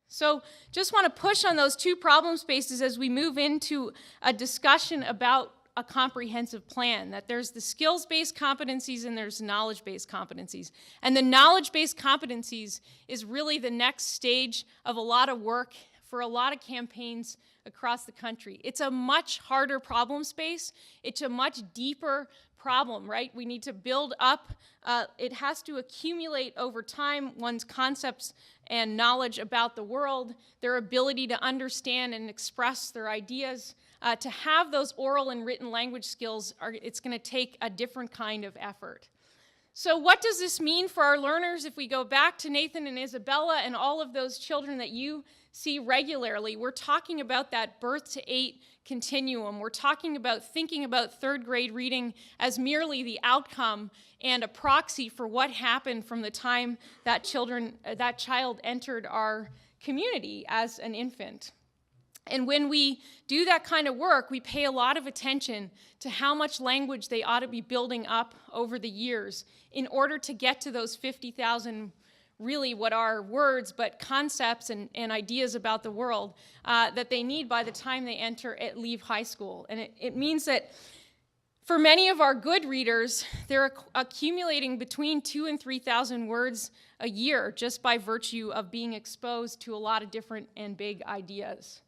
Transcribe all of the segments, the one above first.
So just want to push on those two problem spaces as we move into a discussion about a comprehensive plan, that there's the skills-based competencies and there's knowledge-based competencies. And the knowledge-based competencies is really the next stage of a lot of work for a lot of campaigns across the country. It's a much harder problem space. It's a much deeper problem, right? We need to build up, it has to accumulate over time one's concepts and knowledge about the world, their ability to understand and express their ideas. To have those oral and written language skills, it's going to take a different kind of effort. So what does this mean for our learners if we go back to Nathan and Isabella and all of those children that you see regularly? We're talking about that birth to 8 continuum. We're talking about thinking about third grade reading as merely the outcome and a proxy for what happened from the time that child entered our community as an infant. And when we do that kind of work, we pay a lot of attention to how much language they ought to be building up over the years in order to get to those 50,000, really what are words, but concepts and ideas about the world that they need by the time they leave high school. And it means that for many of our good readers, they're accumulating between 2,000 and 3,000 words a year just by virtue of being exposed to a lot of different and big ideas.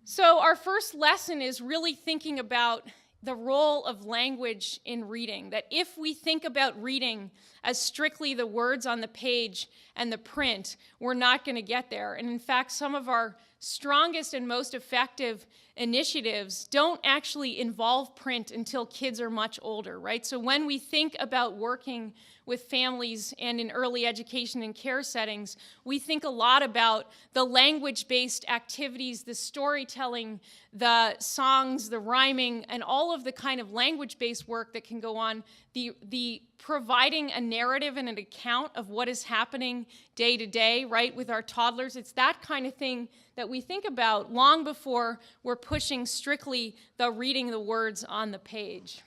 So our first lesson is really thinking about the role of language in reading, that if we think about reading as strictly the words on the page and the print, we're not going to get there. And in fact, some of our strongest and most effective initiatives don't actually involve print until kids are much older, right? So when we think about working with families and in early education and care settings, we think a lot about the language-based activities, the storytelling, the songs, the rhyming, and all of the kind of language-based work that can go on, the providing a narrative and an account of what is happening day to day, right, with our toddlers. It's that kind of thing that we think about long before we're pushing strictly the reading the words on the page.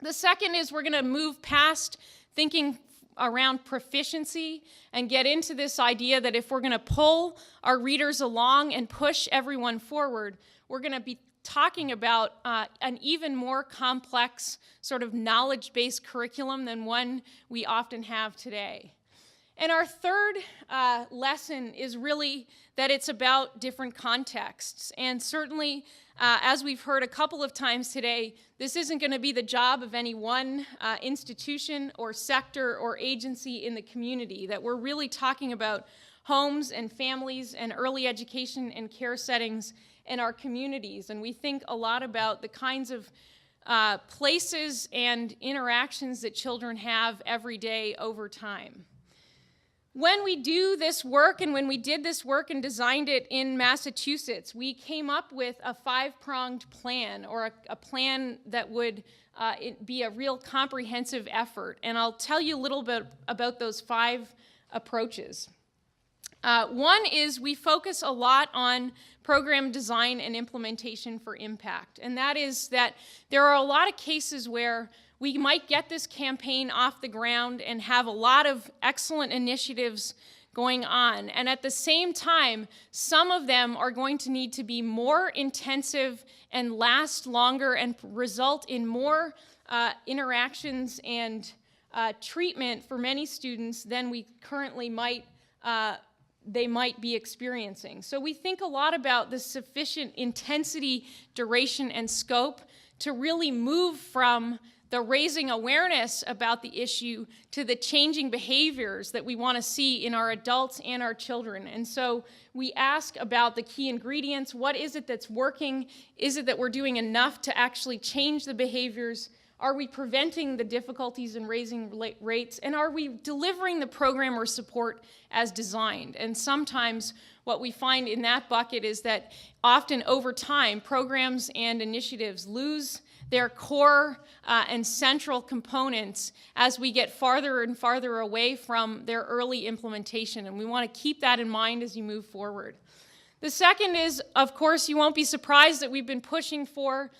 The second is we're going to move past thinking around proficiency and get into this idea that if we're going to pull our readers along and push everyone forward, we're going to be talking about an even more complex sort of knowledge-based curriculum than one we often have today. And our third lesson is really that it's about different contexts. And certainly, as we've heard a couple of times today, this isn't going to be the job of any one institution or sector or agency in the community, that we're really talking about homes and families and early education and care settings in our communities. And we think a lot about the kinds of places and interactions that children have every day over time. When we do this work, and when we did this work and designed it in Massachusetts, we came up with a 5-pronged plan, or a plan that would be a real comprehensive effort. And I'll tell you a little bit about those 5 approaches. One is we focus a lot on program design and implementation for impact. And that is that there are a lot of cases where we might get this campaign off the ground and have a lot of excellent initiatives going on. And at the same time, some of them are going to need to be more intensive and last longer and result in more interactions and treatment for many students than we currently might be experiencing. So we think a lot about the sufficient intensity, duration, and scope to really move from the raising awareness about the issue to the changing behaviors that we want to see in our adults and our children. And so we ask about the key ingredients. What is it that's working? Is it that we're doing enough to actually change the behaviors? Are we preventing the difficulties in raising rates? And are we delivering the program or support as designed? And sometimes what we find in that bucket is that often over time, programs and initiatives lose their core and central components as we get farther and farther away from their early implementation. And we want to keep that in mind as you move forward. The second is, of course, you won't be surprised that we've been pushing for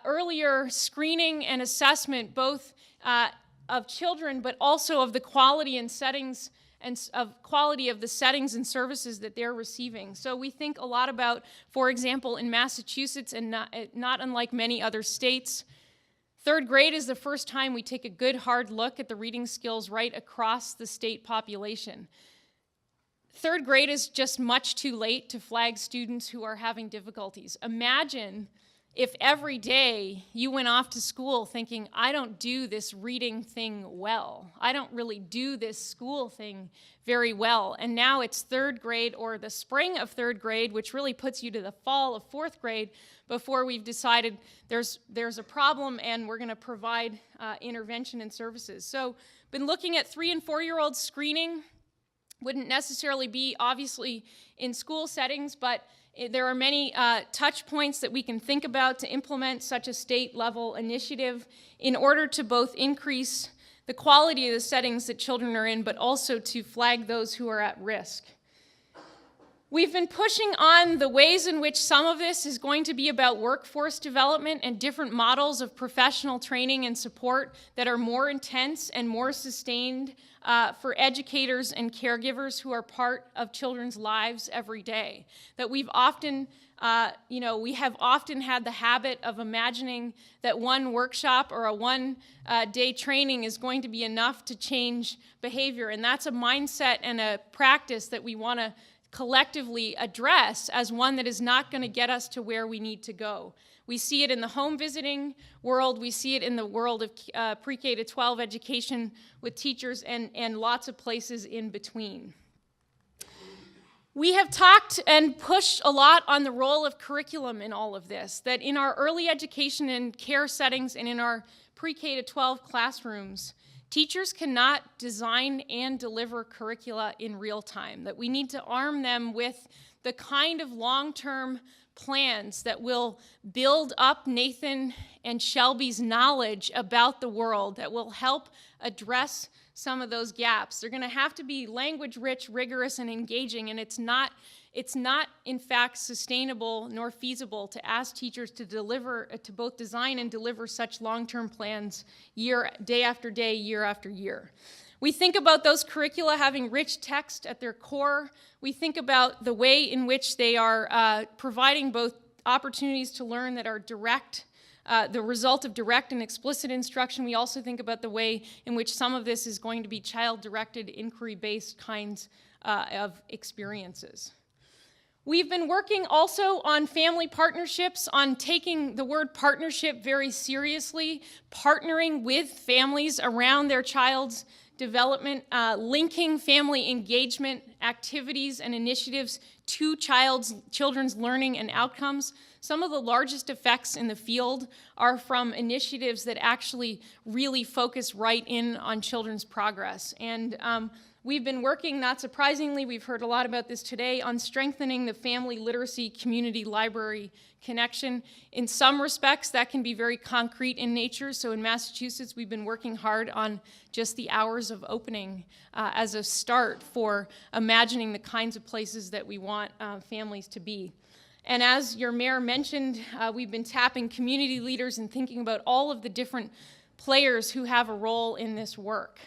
earlier screening and assessment, both of children, but also of the quality and settings and of quality of the settings and services that they're receiving. So we think a lot about, for example, in Massachusetts and not unlike many other states, third grade is the first time we take a good hard look at the reading skills right across the state population. Third grade is just much too late to flag students who are having difficulties. Imagine if every day you went off to school thinking, I don't do this reading thing well. I don't really do this school thing very well. And now it's third grade or the spring of third grade, which really puts you to the fall of fourth grade before we've decided there's a problem and we're going to provide intervention and services. So been looking at 3- and 4-year-old screening. Wouldn't necessarily be, obviously, in school settings, but there are many touch points that we can think about to implement such a state-level initiative in order to both increase the quality of the settings that children are in, but also to flag those who are at risk. We've been pushing on the ways in which some of this is going to be about workforce development and different models of professional training and support that are more intense and more sustained for educators and caregivers who are part of children's lives every day. That we've often, we have often had the habit of imagining that one workshop or a one-day training is going to be enough to change behavior, and that's a mindset and a practice that we want to collectively address as one that is not going to get us to where we need to go. We see it in the home visiting world. We see it in the world of pre-K to 12 education with teachers and lots of places in between. We have talked and pushed a lot on the role of curriculum in all of this, that in our early education and care settings and in our pre-K to 12 classrooms, teachers cannot design and deliver curricula in real time, that we need to arm them with the kind of long-term plans that will build up Nathan and Shelby's knowledge about the world, that will help address some of those gaps. They're going to have to be language-rich, rigorous, and engaging, and it's not in fact sustainable nor feasible to ask teachers to deliver, to both design and deliver such long-term plans day after day, year after year. We think about those curricula having rich text at their core. We think about the way in which they are providing both opportunities to learn that are direct, the result of direct and explicit instruction. We also think about the way in which some of this is going to be child-directed, inquiry-based kinds of experiences. We've been working also on family partnerships, on taking the word partnership very seriously, partnering with families around their child's development, linking family engagement activities and initiatives to children's learning and outcomes. Some of the largest effects in the field are from initiatives that actually really focus right in on children's progress. And we've been working, not surprisingly, we've heard a lot about this today, on strengthening the family literacy community library connection. In some respects, that can be very concrete in nature. So in Massachusetts, we've been working hard on just the hours of opening as a start for imagining the kinds of places that we want families to be. And as your mayor mentioned, we've been tapping community leaders and thinking about all of the different players who have a role in this work.